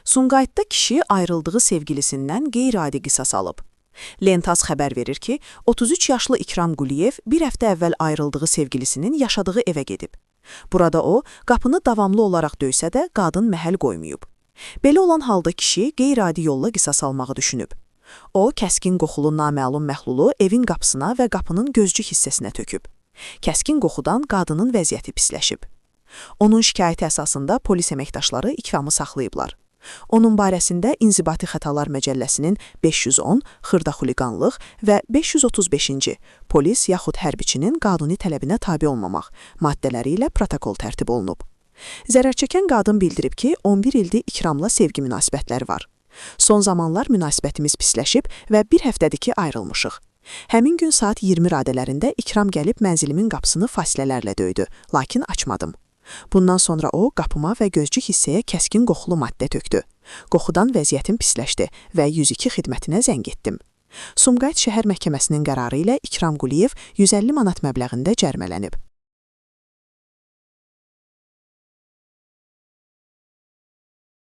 Sumqayıtda kişi ayrıldığı sevgilisindən qeyri-adi qisas alıb. Lentaz xəbər verir ki, 33 yaşlı İkram Quliyev bir həftə əvvəl ayrıldığı sevgilisinin yaşadığı evə gedib. Burada o, qapını davamlı olaraq döysə də qadın məhəl qoymayıb. Belə olan halda kişi qeyri-adi yolla qisas almağı düşünüb. O, kəskin qoxulu naməlum məhlulu evin qapısına və qapının gözcü hissəsinə töküb. Kəskin qoxudan qadının vəziyyəti pisləşib. Onun şikayəti əsasında polis əməkdaşları İkramı saxlayıblar. Onun barəsində İnzibati Xətalar Məcəlləsinin 510 xırda xuliqanlıq və 535-ci polis yaxud hərbiçinin qanuni tələbinə tabe olmamaq maddələri ilə protokol tərtib olunub. Zərərçəkən qadın bildirib ki, 11 ildir İkramla sevgi münasibətləri var. Son zamanlar münasibətimiz pisləşib və bir həftədir ki, ayrılmışıq. Həmin gün saat 20 radələrində İkram gəlib mənzilimin qapısını fasilələrlə döydü, lakin açmadım. Bundan sonra o, qapıma və gözcü hissəyə kəskin qoxulu maddə tökdü. Qoxudan vəziyyətim pisləşdi və 102 xidmətinə zəng etdim. Sumqayıt şəhər məhkəməsinin qərarı ilə İkram Quliyev 150 manat məbləğində cərimələnib.